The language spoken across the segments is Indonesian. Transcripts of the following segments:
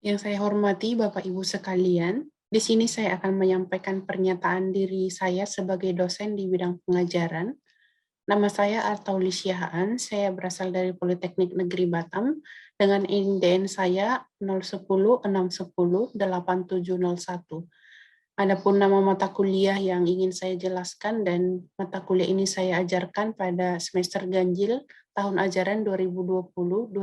Yang saya hormati Bapak Ibu sekalian, di sini saya akan menyampaikan pernyataan diri saya sebagai dosen di bidang pengajaran. Nama saya Artauli Siahaan, saya berasal dari Politeknik Negeri Batam dengan INDN saya 010-610-8701. Adapun nama mata kuliah yang ingin saya jelaskan dan mata kuliah ini saya ajarkan pada semester ganjil tahun ajaran 2020-2021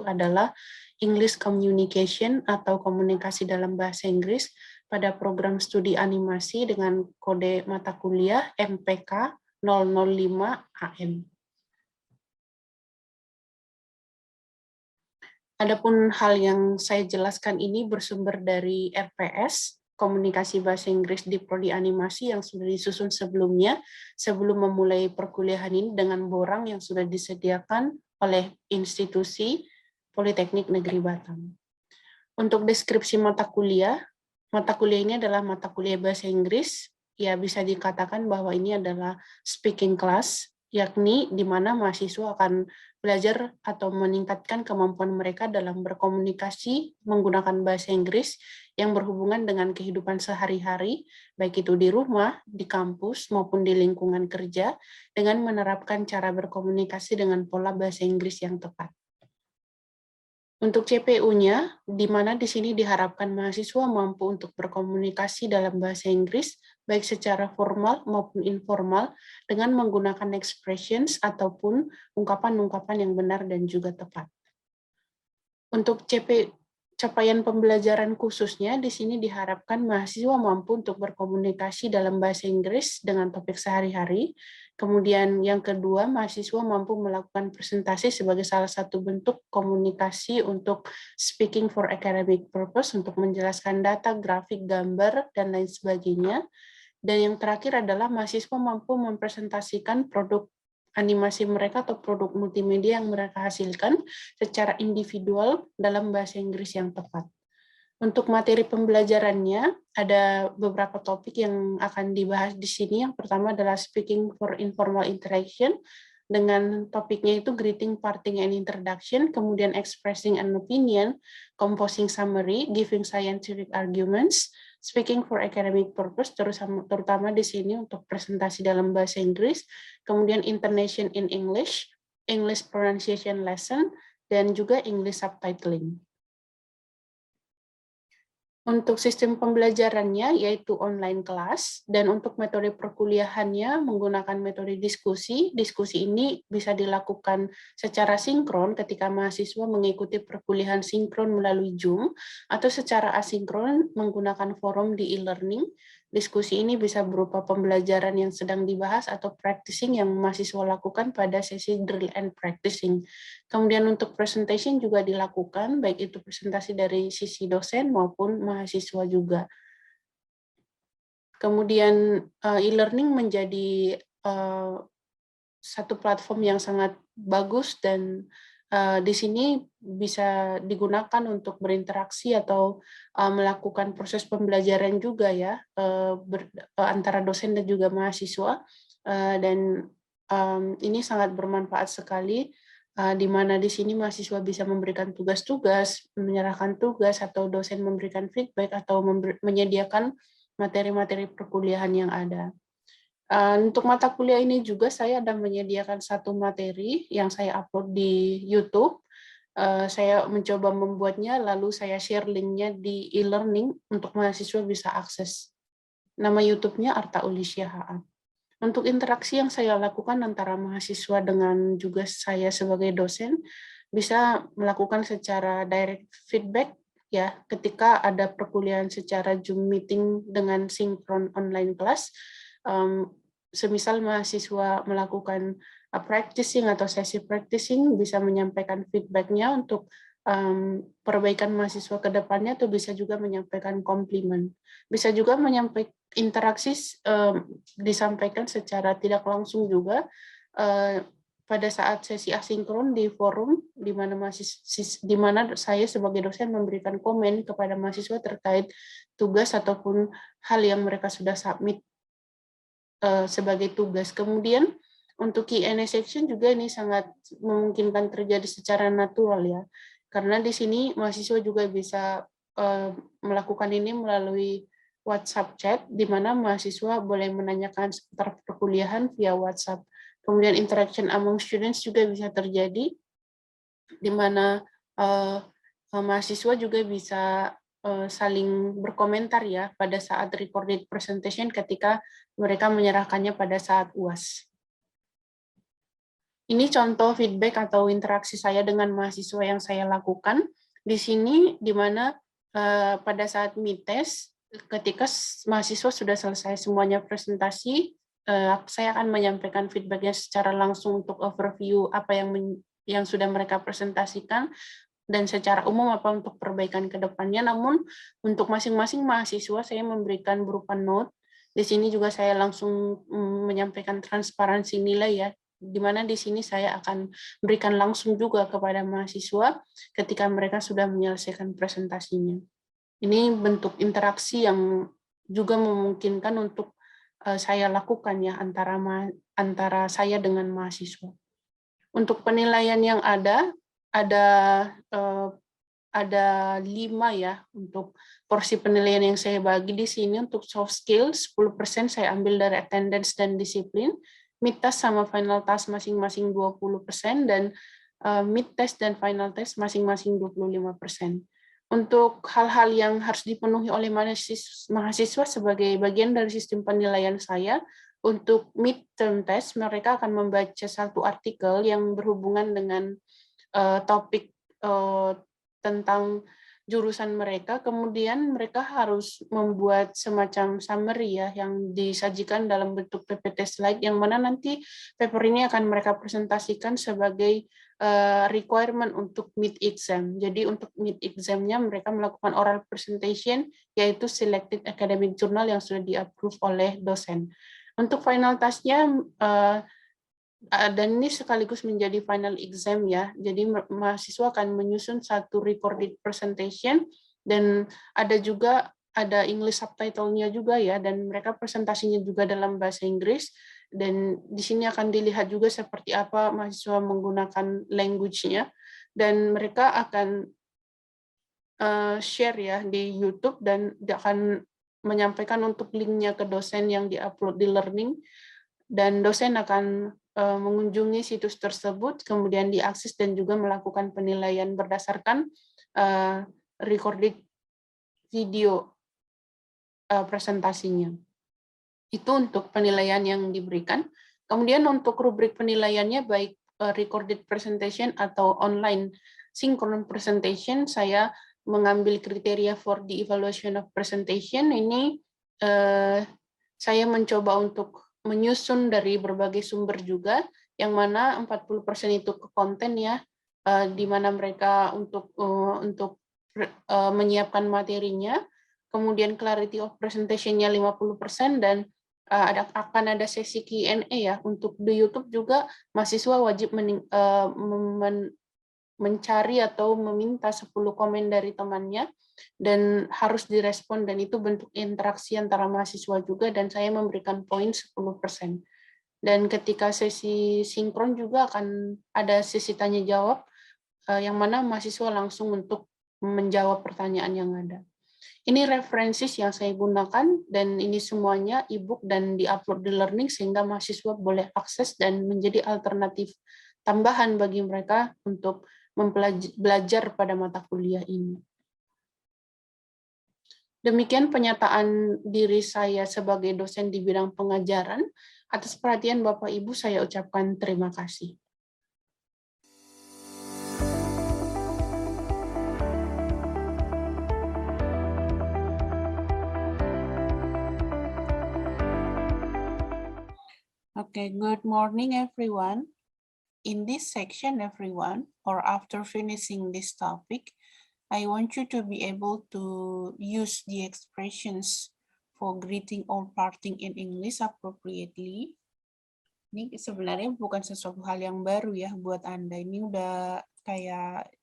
adalah English Communication atau komunikasi dalam bahasa Inggris pada program studi animasi dengan kode mata kuliah MPK 005 AM. Adapun hal yang saya jelaskan ini bersumber dari RPS, Komunikasi Bahasa Inggris di Prodi Animasi yang sudah disusun sebelumnya, sebelum memulai perkuliahan ini dengan borang yang sudah disediakan oleh institusi Politeknik Negeri Batam. Untuk deskripsi mata kuliah ini adalah mata kuliah Bahasa Inggris, ya bisa dikatakan bahwa ini adalah speaking class, yakni di mana mahasiswa akan belajar atau meningkatkan kemampuan mereka dalam berkomunikasi menggunakan bahasa Inggris yang berhubungan dengan kehidupan sehari-hari, baik itu di rumah, di kampus, maupun di lingkungan kerja, dengan menerapkan cara berkomunikasi dengan pola bahasa Inggris yang tepat. Untuk CPU-nya, di mana di sini diharapkan mahasiswa mampu untuk berkomunikasi dalam bahasa Inggris, baik secara formal maupun informal, dengan menggunakan expressions ataupun ungkapan-ungkapan yang benar dan juga tepat. Untuk capaian pembelajaran khususnya, di sini diharapkan mahasiswa mampu untuk berkomunikasi dalam bahasa Inggris dengan topik sehari-hari. Kemudian yang kedua, mahasiswa mampu melakukan presentasi sebagai salah satu bentuk komunikasi untuk speaking for academic purpose, untuk menjelaskan data, grafik, gambar, dan lain sebagainya. Dan yang terakhir adalah mahasiswa mampu mempresentasikan produk animasi mereka atau produk multimedia yang mereka hasilkan secara individual dalam bahasa Inggris yang tepat. Untuk materi pembelajarannya, ada beberapa topik yang akan dibahas di sini. Yang pertama adalah speaking for informal interaction, dengan topiknya itu greeting, parting, and introduction, kemudian expressing an opinion, composing summary, giving scientific arguments, speaking for academic purpose, terutama di sini untuk presentasi dalam bahasa Inggris, kemudian intonation in English, English pronunciation lesson, dan juga English subtitling. Untuk sistem pembelajarannya yaitu online kelas, dan untuk metode perkuliahannya menggunakan metode diskusi. Diskusi ini bisa dilakukan secara sinkron ketika mahasiswa mengikuti perkuliahan sinkron melalui Zoom, atau secara asinkron menggunakan forum di e-learning. Diskusi ini bisa berupa pembelajaran yang sedang dibahas atau practicing yang mahasiswa lakukan pada sesi drill and practicing. Kemudian untuk presentation juga dilakukan, baik itu presentasi dari sisi dosen maupun mahasiswa juga. Kemudian e-learning menjadi satu platform yang sangat bagus, dan di sini bisa digunakan untuk berinteraksi atau melakukan proses pembelajaran juga ya, antara dosen dan juga mahasiswa, dan ini sangat bermanfaat sekali, di mana di sini mahasiswa bisa memberikan tugas-tugas, menyerahkan tugas, atau dosen memberikan feedback atau menyediakan materi-materi perkuliahan yang ada. Untuk mata kuliah ini juga saya ada menyediakan satu materi yang saya upload di YouTube. Saya mencoba membuatnya, lalu saya share linknya di e-learning untuk mahasiswa bisa akses. Nama YouTube-nya Artauli Siahaan. Untuk interaksi yang saya lakukan antara mahasiswa dengan juga saya sebagai dosen, bisa melakukan secara direct feedback ya, ketika ada perkuliahan secara Zoom meeting dengan sinkron online class. Semisal mahasiswa melakukan practicing atau sesi practicing, bisa menyampaikan feedback-nya untuk perbaikan mahasiswa ke depannya, atau bisa juga menyampaikan komplimen. Bisa juga menyampaikan interaksi disampaikan secara tidak langsung juga pada saat sesi asinkron di forum, di mana saya sebagai dosen memberikan komen kepada mahasiswa terkait tugas ataupun hal yang mereka sudah submit sebagai tugas. Kemudian untuk Q&A section juga ini sangat memungkinkan terjadi secara natural ya, karena di sini mahasiswa juga bisa melakukan ini melalui WhatsApp chat, di mana mahasiswa boleh menanyakan seputar perkuliahan via WhatsApp. Kemudian interaction among students juga bisa terjadi, di mana mahasiswa juga bisa saling berkomentar ya pada saat recorded presentation ketika mereka menyerahkannya pada saat UAS. Ini contoh feedback atau interaksi saya dengan mahasiswa yang saya lakukan. Di sini, di mana pada saat mid-test, ketika mahasiswa sudah selesai semuanya presentasi, saya akan menyampaikan feedbacknya secara langsung untuk overview apa yang sudah mereka presentasikan, dan secara umum apa untuk perbaikan ke depannya. Namun, untuk masing-masing mahasiswa, saya memberikan berupa note. Di sini juga saya langsung menyampaikan transparansi nilai ya, di mana di sini saya akan berikan langsung juga kepada mahasiswa ketika mereka sudah menyelesaikan presentasinya. Ini bentuk interaksi yang juga memungkinkan untuk saya lakukan ya antara saya dengan mahasiswa. Untuk penilaian yang ada 5 ya untuk porsi penilaian yang saya bagi di sini. Untuk soft skill 10% saya ambil dari attendance dan disiplin. Mid test sama final task masing-masing 20%, dan mid test dan final test masing-masing 25%. Untuk hal-hal yang harus dipenuhi oleh mahasiswa sebagai bagian dari sistem penilaian saya, untuk midterm test mereka akan membaca satu artikel yang berhubungan dengan topik tentang jurusan mereka, kemudian mereka harus membuat semacam summary ya yang disajikan dalam bentuk PPT slide, yang mana nanti paper ini akan mereka presentasikan sebagai requirement untuk mid exam. Jadi untuk mid examnya mereka melakukan oral presentation, yaitu selected academic journal yang sudah di-approve oleh dosen. Untuk final task-nya dan ini sekaligus menjadi final exam ya. Jadi mahasiswa akan menyusun satu recorded presentation, dan ada English subtitle-nya juga ya, dan mereka presentasinya juga dalam bahasa Inggris, dan di sini akan dilihat juga seperti apa mahasiswa menggunakan language-nya, dan mereka akan share ya di YouTube, dan akan menyampaikan untuk link-nya ke dosen yang di-upload di Learning, dan dosen akan mengunjungi situs tersebut, kemudian diakses dan juga melakukan penilaian berdasarkan recorded video presentasinya. Itu untuk penilaian yang diberikan. Kemudian untuk rubrik penilaiannya, baik recorded presentation atau online synchronous presentation, saya mengambil kriteria for the evaluation of presentation. Ini saya mencoba untuk menyusun dari berbagai sumber juga, yang mana 40% itu ke konten ya, di mana mereka untuk menyiapkan materinya, kemudian clarity of presentation-nya 50%, dan akan ada sesi Q&A ya. Untuk di YouTube juga mahasiswa wajib mencari atau meminta 10 komen dari temannya, dan harus direspon, dan itu bentuk interaksi antara mahasiswa juga, dan saya memberikan poin 10%. Dan ketika sesi sinkron juga akan ada sesi tanya jawab, yang mana mahasiswa langsung untuk menjawab pertanyaan yang ada. Ini referensi yang saya gunakan, dan ini semuanya e-book dan di-upload di Learning, sehingga mahasiswa boleh akses dan menjadi alternatif tambahan bagi mereka untuk belajar pada mata kuliah ini. Demikian penyataan diri saya sebagai dosen di bidang pengajaran. Atas perhatian Bapak Ibu, saya ucapkan terima kasih. Okay, good morning everyone. In this section, everyone, or after finishing this topic, I want you to be able to use the expressions for greeting or parting in English appropriately. Ini sebenarnya bukan sesuatu hal yang baru ya buat Anda. Ini udah kayak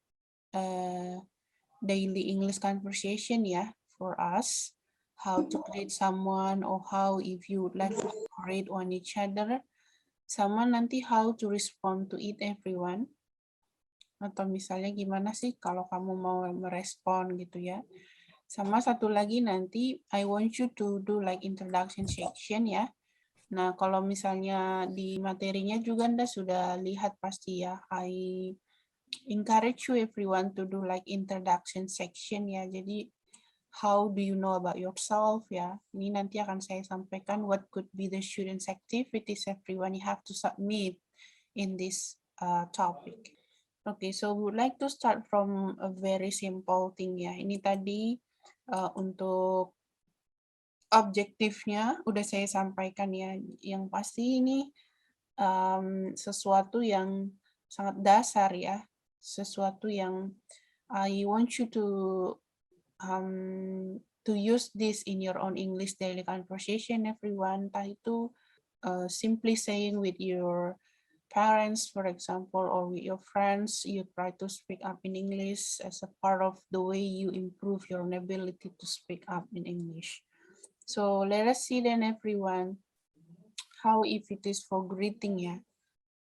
daily English conversation ya for us. How to greet someone, or how if you would like to greet on each other. Sama nanti how to respond to it, everyone. Atau misalnya gimana sih kalau kamu mau merespon gitu ya. Sama satu lagi nanti I want you to do like introduction section ya. Nah, kalau misalnya di materinya juga Anda sudah lihat pasti ya. I encourage you everyone to do like introduction section ya. Jadi how do you know about yourself ya. Ini nanti akan saya sampaikan what could be the students activities everyone you have to submit in this topic. Okay, so we would like to start from a very simple thing ya. Ini tadi untuk objektifnya udah saya sampaikan ya. Yang pasti ini sesuatu yang sangat dasar ya. Sesuatu yang I want you to use this in your own English daily conversation, everyone. Entah itu simply saying with your parents, for example, or with your friends, you try to speak up in English as a part of the way you improve your ability to speak up in English. So let us see then, everyone, how if it is for greeting ya.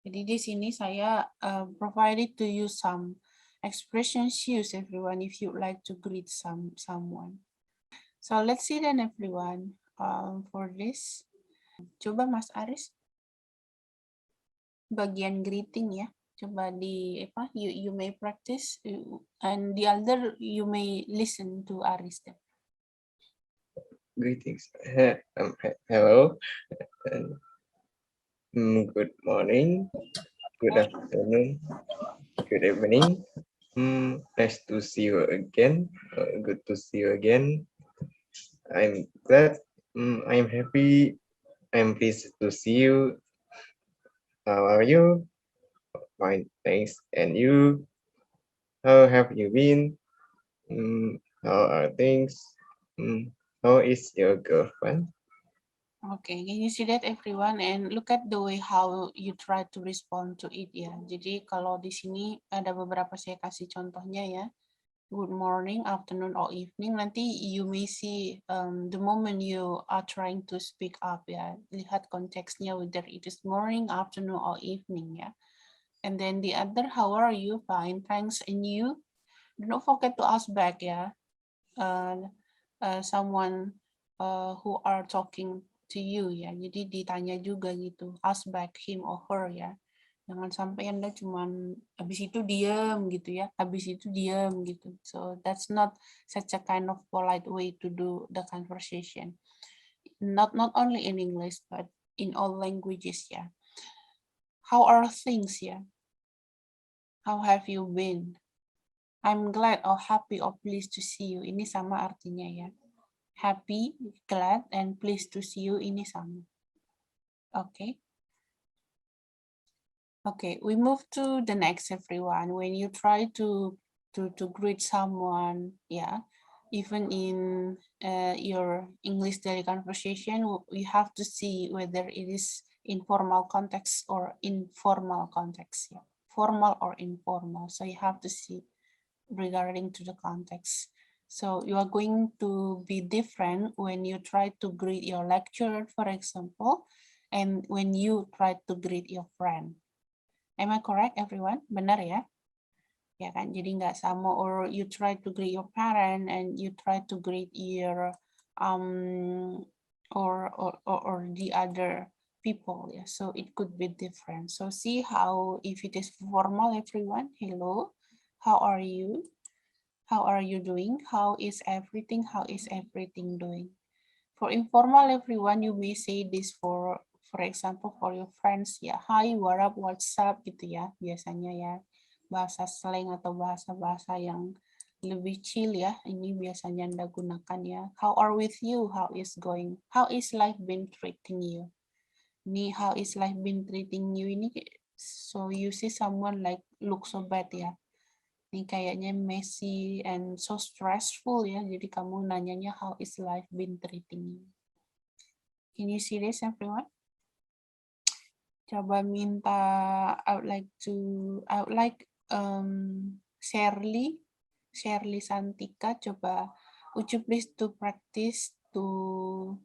Jadi di sini saya provided to you some expressions used, everyone, if you'd like to greet someone. So let's see then, everyone, for this. Coba Mas Aris, bagian greeting ya. Coba di apa? You may practice, and the other you may listen to Aris then. Greetings. Hello. Good morning. Good afternoon. Good evening. Nice to see you again. Good to see you again. I'm glad. I'm happy. I'm pleased to see you. How are you? Fine, thanks. And you? How have you been? How are things? How is your girlfriend? Okay, can you see that, everyone? And look at the way how you try to respond to it ya. Jadi kalau di sini ada beberapa saya kasih contohnya ya. Good morning, afternoon, or evening. Nanti you may see the moment you are trying to speak up ya. Lihat konteksnya whether it is morning, afternoon, or evening ya. And then the other, how are you? Fine, thanks. And you? Don't forget to ask back ya. Someone who are talking to you ya. Jadi ditanya juga gitu. Ask back him or her ya. Jangan sampai Anda cuman habis itu diam gitu ya. Habis itu diam gitu. So that's not such a kind of polite way to do the conversation. Not only in English but in all languages ya. How are things ya? How have you been? I'm glad or happy or pleased to see you. Ini sama artinya ya. Happy, glad, and pleased to see you ini sama. Okay. Okay, we move to the next, everyone. When you try to greet someone, yeah, even in your English daily conversation, you have to see whether it is in formal context or informal context. Yeah. Formal or informal. So you have to see regarding to the context. So you are going to be different when you try to greet your lecturer, for example, and when you try to greet your friend. Am I correct, everyone? Benar ya? Ya kan, jadi nggak sama. Or you try to greet your parent and you try to greet your or the other people. Yeah, so it could be different. So see how if it is formal, everyone. Hello, how are you? How are you doing? How is everything? How is everything doing? For informal, everyone, you may say this for example, for your friends ya. Hi, what up, what's up gitu ya. Biasanya ya bahasa slang atau bahasa-bahasa yang lebih chill ya. Ini biasanya Anda gunakan ya. How are with you? How is going? How is life been treating you? Ini how is life been treating you ini, so you see someone like look so bad ya. Ini kayaknya messy and so stressful ya. Jadi kamu nanyanya how is life been treating you. Can you see this, everyone? Coba minta I would like Shirley Santika, coba would you please to practice to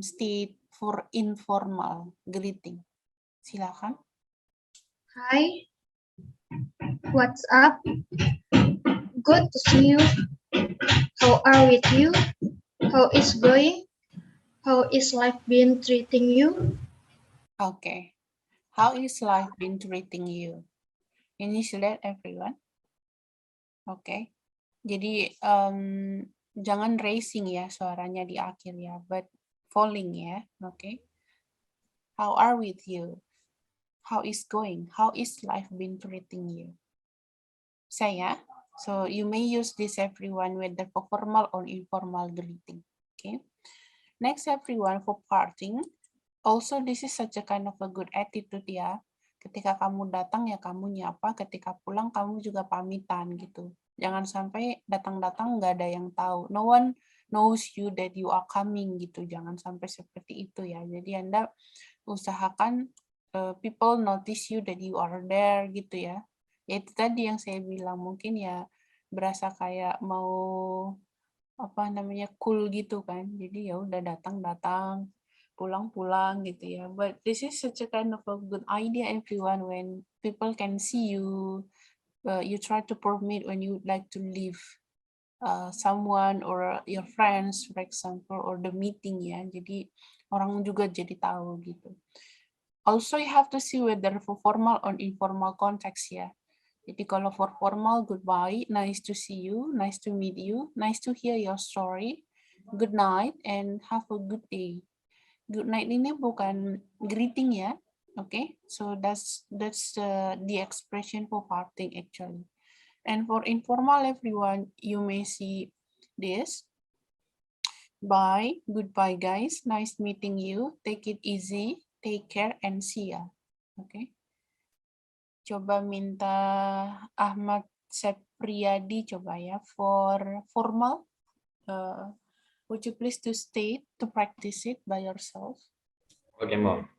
state for informal greeting. Silakan. Hi. What's up? Good to see you. How are with you? How is going? How is life been treating you? Okay. How is life been treating you? Can you see that, everyone? Okay. Jadi jangan racing ya suaranya di akhir ya, but falling ya. Okay. How are with you? How is going? How is life been treating you? Saya. So you may use this everyone whether for formal or informal greeting. Okay. Next everyone for parting. Also this is such a kind of a good attitude ya. Ketika kamu datang ya kamu nyapa, ketika pulang kamu juga pamitan gitu. Jangan sampai datang-datang nggak ada yang tahu. No one knows you that you are coming gitu. Jangan sampai seperti itu ya. Jadi Anda usahakan people notice you that you are there gitu ya. Ya itu tadi yang saya bilang, mungkin ya berasa kayak mau apa namanya cool gitu kan. Jadi ya udah datang-datang, pulang-pulang gitu ya. But this is such a kind of a good idea everyone when people can see you. You try to permit when you would like to leave someone or your friends for example or the meeting ya. Jadi orang juga jadi tahu gitu. Also you have to see whether for formal or informal context ya. Jadi kalau for formal, goodbye, nice to see you, nice to meet you, nice to hear your story, good night, and have a good day. Good night ini bukan greeting ya, okay? So that's the expression for parting actually. And for informal everyone, you may see this. Bye, goodbye guys, nice meeting you, take it easy, take care, and see ya. Okay. Coba minta Ahmad Sepriyadi coba ya for formal. Would you please to state to practice it by yourself? Okay, Mom.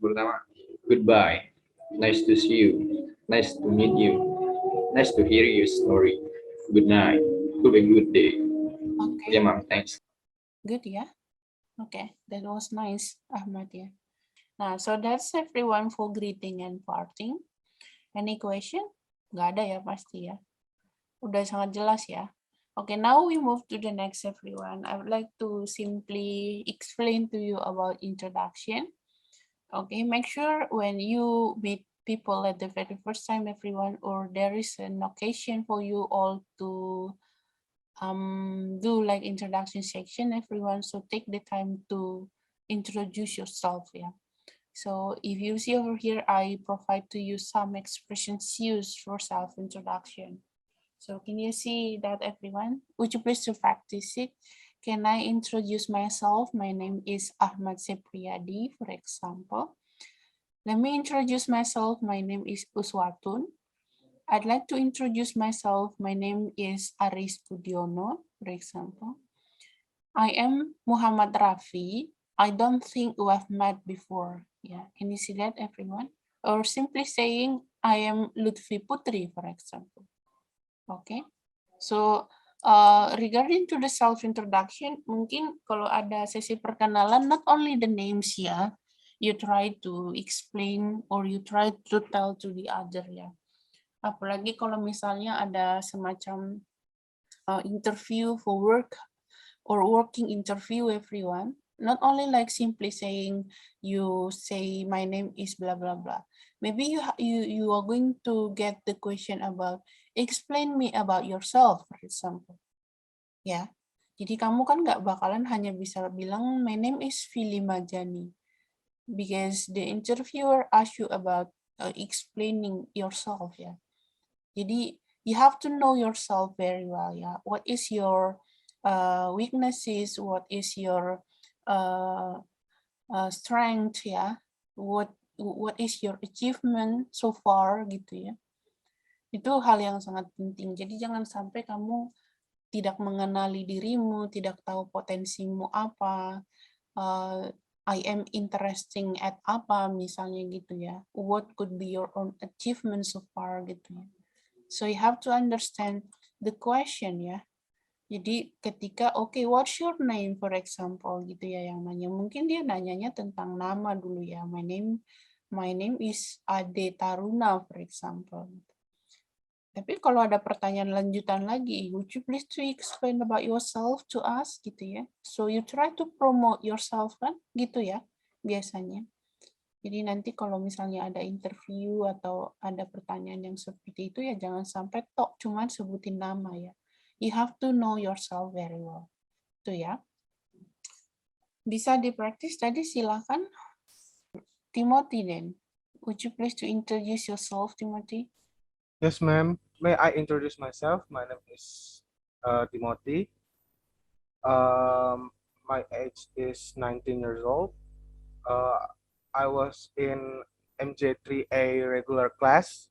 Pertama, goodbye. Nice to see you. Nice to meet you. Nice to hear your story. Good night. Have a good day. Okay. Yeah, Mom. Thanks. Good ya. Okay, that was nice, Ahmad ya. Nah, so that's everyone for greeting and parting. Any question? Nggak ada ya pasti ya. Udah sangat jelas ya. Okay, now we move to the next everyone. I would like to simply explain to you about introduction. Okay, make sure when you meet people at the very first time everyone or there is an occasion for you all to do like introduction section everyone, so take the time to introduce yourself yeah. So if you see over here, I provide to you some expressions used for self-introduction. So can you see that everyone? Would you please to practice it? Can I introduce myself? My name is Ahmad Sepriyadi, for example. Let me introduce myself. My name is Uswatun. I'd like to introduce myself. My name is Aris Budiono, for example. I am Muhammad Rafi. I don't think we have met before. Yeah, can you see that, everyone? Or simply saying, I am Lutfi Putri, for example. Okay, so regarding to the self-introduction, mungkin kalau ada sesi perkenalan, not only the names ya, you try to explain or you try to tell to the other ya. Apalagi kalau misalnya ada semacam interview for work or working interview everyone, not only like simply saying you say my name is blah blah blah. Maybe you are going to get the question about explain me about yourself, for example. Ya, jadi kamu kan nggak bakalan hanya bisa bilang my name is Fili Majani, because the interviewer ask you about explaining yourself ya. Jadi you have to know yourself very well ya. What is your weaknesses? What is your strength ya? What is your achievement so far gitu ya? Itu hal yang sangat penting. Jadi jangan sampai kamu tidak mengenali dirimu, tidak tahu potensimu apa. I am interesting at apa misalnya gitu ya. What could be your own achievement so far gitu ya. So you have to understand the question ya. Jadi ketika okay, what's your name for example gitu ya yang nanya. Mungkin dia nanyanya tentang nama dulu ya. My name My name is Ade Taruna, for example. Tapi kalau ada pertanyaan lanjutan lagi, would you please to explain about yourself to us, gitu ya. So you try to promote yourself kan, gitu ya, biasanya. Jadi nanti kalau misalnya ada interview atau ada pertanyaan yang seperti itu ya jangan sampai tok cuman sebutin nama ya. You have to know yourself very well. Itu ya. Bisa dipraktis tadi silakan. Timothy then. Would you please to introduce yourself, Timothy? Yes, ma'am. May I introduce myself? My name is Timothy. My age is 19 years old. I was in MJ3A regular class.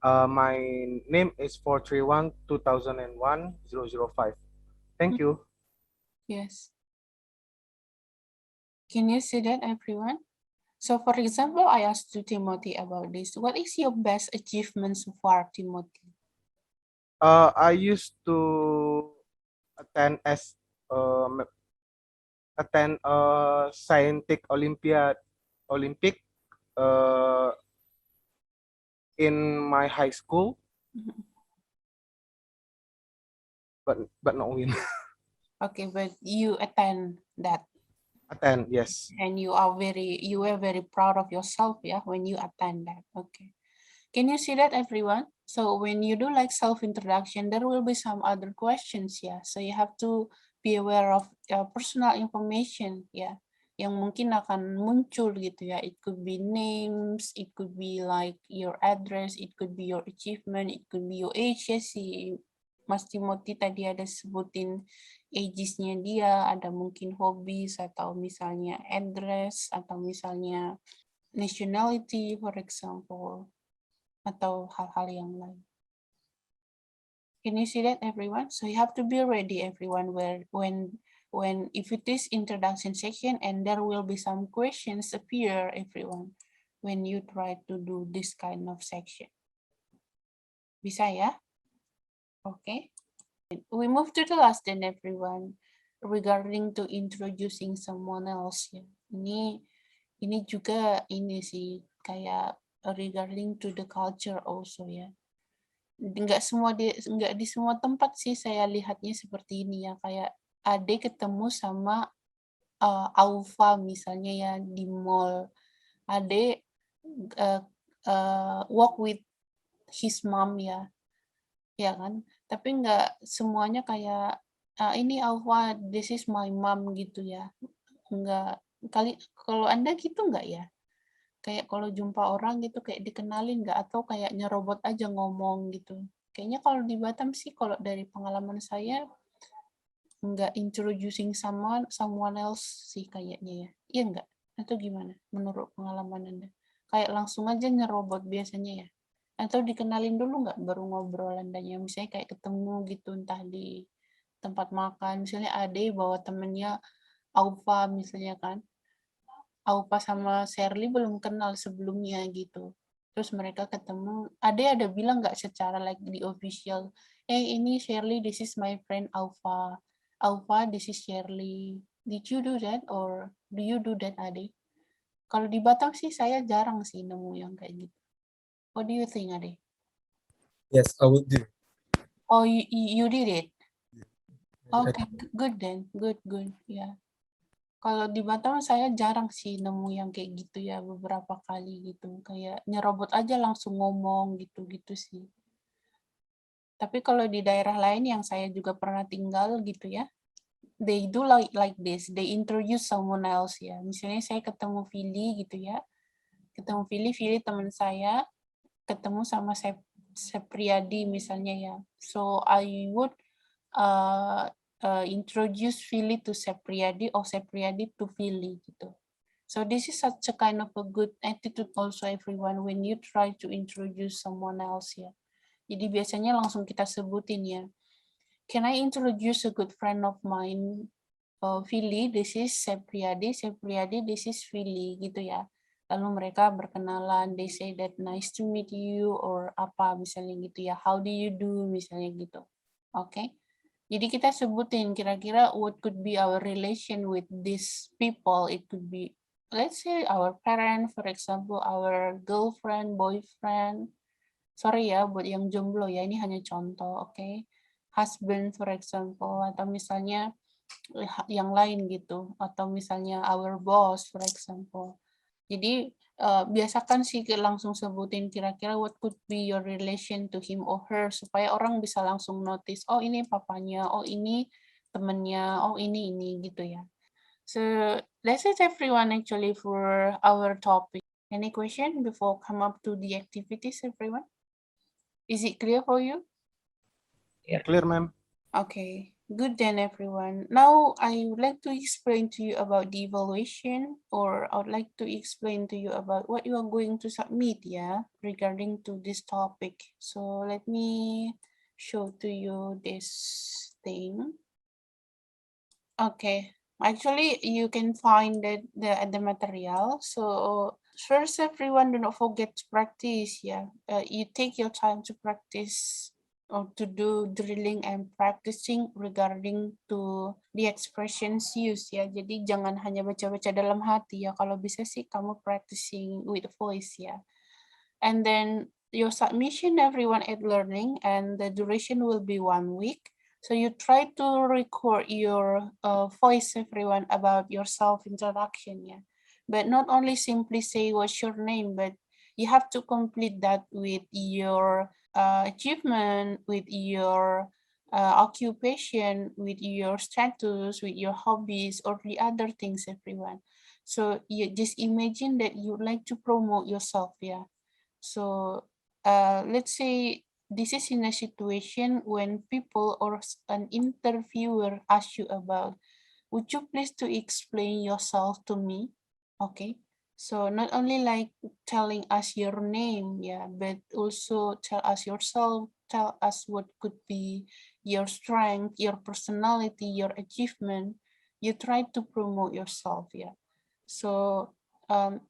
My name is 431-2001-005. Thank you. Yes. Can you see that, everyone? So, for example, I asked to Timothy about this. What is your best achievement so far, Timothy? I used to attend scientific Olympic in my high school, but not win. Okay, but you attend that. Attend, yes. And you were very proud of yourself, yeah, when you attend that. Okay. Can you see that, everyone? So when you do like self-introduction, there will be some other questions, yeah. So you have to be aware of personal information, yeah, yang mungkin akan muncul gitu ya. It could be names, it could be like your address, it could be your achievement, it could be your age, ya si Mas Timothy tadi ada sebutin ages-nya dia, ada mungkin hobbies atau misalnya address atau misalnya nationality, for example, atau hal-hal yang lain. Can you see that, everyone? So you have to be ready, everyone, when if it is introduction section and there will be some questions appear, everyone, when you try to do this kind of section. Bisa ya? Okay. We move to the last then, everyone, regarding to introducing someone else. Ya. Ini juga ini sih kayak regarding to the culture also ya. Nggak di semua tempat sih saya lihatnya seperti ini ya, kayak Ade ketemu sama Aufa misalnya ya di mall. Ade walk with his mom ya kan, tapi nggak semuanya kayak ini Aufa, this is my mom gitu ya, nggak. Kalau Anda gitu nggak ya, kayak kalau jumpa orang gitu kayak dikenalin nggak, atau kayak nyerobot aja ngomong gitu. Kayaknya kalau di Batam sih, kalau dari pengalaman saya nggak introducing someone else sih kayaknya ya. Iya nggak? Atau gimana menurut pengalaman Anda? Kayak langsung aja nyerobot biasanya ya? Atau dikenalin dulu nggak baru ngobrol Andanya? Misalnya kayak ketemu gitu entah di tempat makan. Misalnya Ade bawa temennya Aufa misalnya kan. Aupa sama Shirley belum kenal sebelumnya gitu. Terus mereka ketemu, ada bilang nggak secara like di official, ini Shirley, this is my friend Aufa. Aufa, this is Shirley. Did you do that or do you do that, Ade? Kalau di Batam sih saya jarang sih nemu yang kayak gitu. What do you think, Ade? Yes, I would do. Oh, you did it? Okay, good then. Good. Yeah. Kalau di Batam saya jarang sih nemu yang kayak gitu ya, beberapa kali gitu. Kayak nyerobot aja langsung ngomong gitu-gitu sih. Tapi kalau di daerah lain yang saya juga pernah tinggal gitu ya, they do like this. They introduce someone else ya. Misalnya saya ketemu Vili gitu ya. Ketemu Vili teman saya, ketemu sama Sepriadi misalnya ya. So I would introduce Vili to Sepriadi or Sepriadi to Vili gitu. So this is such a kind of a good attitude also, everyone, when you try to introduce someone else ya. Jadi biasanya langsung kita sebutin ya. Can I introduce a good friend of mine, Vili? This is Sepriadi, this is Vili gitu ya. Lalu mereka berkenalan, they say that nice to meet you or apa misalnya gitu ya. How do you do misalnya gitu. Oke. Jadi kita sebutin kira-kira what could be our relation with these people. It could be let's say our parent, for example, our girlfriend, boyfriend. Sorry ya, buat yang jomblo ya, ini hanya contoh, oke? Husband, for example, atau misalnya yang lain gitu, atau misalnya our boss, for example. Jadi biasakan sih langsung sebutin kira-kira what could be your relation to him or her supaya orang bisa langsung notice, oh ini papanya, oh ini temennya, oh ini gitu ya. So that's it everyone actually for our topic. Any question before come up to the activities, everyone? Is it clear for you? Clear, ma'am. Okay, good then everyone. Now I would like to explain to you about the evaluation, or I would like to explain to you about what you are going to submit, yeah, regarding to this topic. So let me show to you this thing. Okay, actually you can find the material. So first everyone, do not forget to practice, yeah. You take your time to practice or to do drilling and practicing regarding to the expressions used ya. Jadi jangan hanya baca-baca dalam hati ya. Kalau bisa sih kamu practicing with voice ya. And then your submission everyone at learning, and the duration will be 1 week. So you try to record your voice everyone about your self introduction yeah. But not only simply say what's your name, but you have to complete that with your achievement, with your occupation, with your status, with your hobbies, or the other things, everyone. So you just imagine that you like to promote yourself, yeah. So let's say this is in a situation when people or an interviewer asks you about, would you please to explain yourself to me? Okay. So not only like telling us your name, yeah, but also tell us yourself, tell us what could be your strength, your personality, your achievement. You try to promote yourself, yeah. So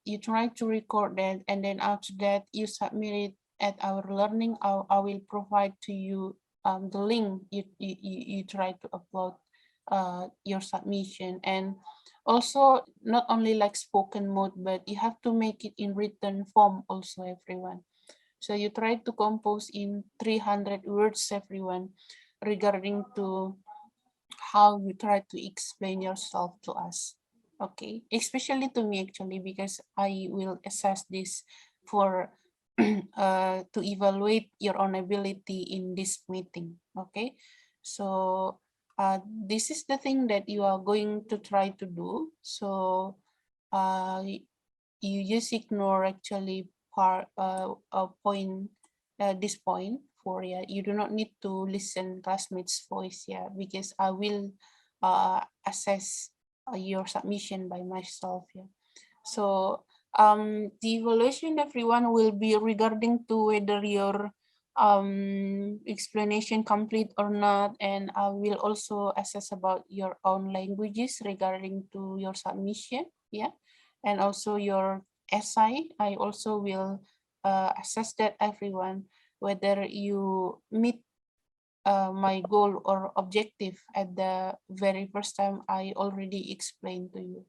you try to record that, and then after that you submit it at our learning. I will provide to you the link. You try to upload your submission, and also not only like spoken mode, but you have to make it in written form also, everyone. So you try to compose in 300 words, everyone, regarding to how you try to explain yourself to us. Okay, especially to me actually, because I will assess this for to evaluate your own ability in this meeting. Okay, so this is the thing that you are going to try to do. So you just ignore actually this point for you do not need to listen classmates voice because I will assess your submission by myself so the evaluation everyone will be regarding to whether your explanation complete or not, and I will also assess about your own languages regarding to your submission and also your essay. I also will assess that everyone whether you meet my goal or objective at the very first time I already explained to you.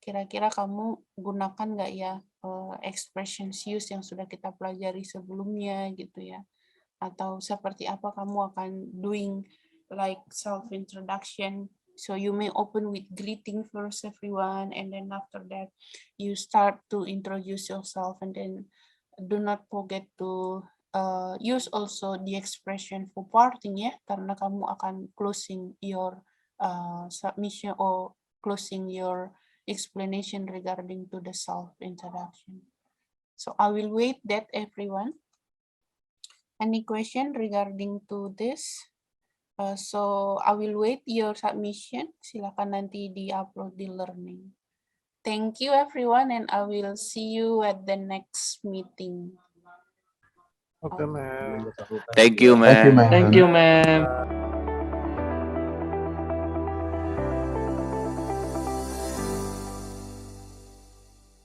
Kira-kira kamu gunakan nggak ya expressions use yang sudah kita pelajari sebelumnya gitu ya? Atau seperti apa kamu akan doing like self introduction? So you may open with greeting first everyone, and then after that you start to introduce yourself, and then do not forget to use also the expression for parting ya, karena kamu akan closing your submission or closing your explanation regarding to the self introduction. So I will wait that everyone. Any question regarding to this? So I will wait your submission. Silakan nanti di-upload di learning. Thank you everyone, and I will see you at the next meeting. Okay, ma'am. Thank you, ma'am. Thank you, ma'am. Thank you, ma'am.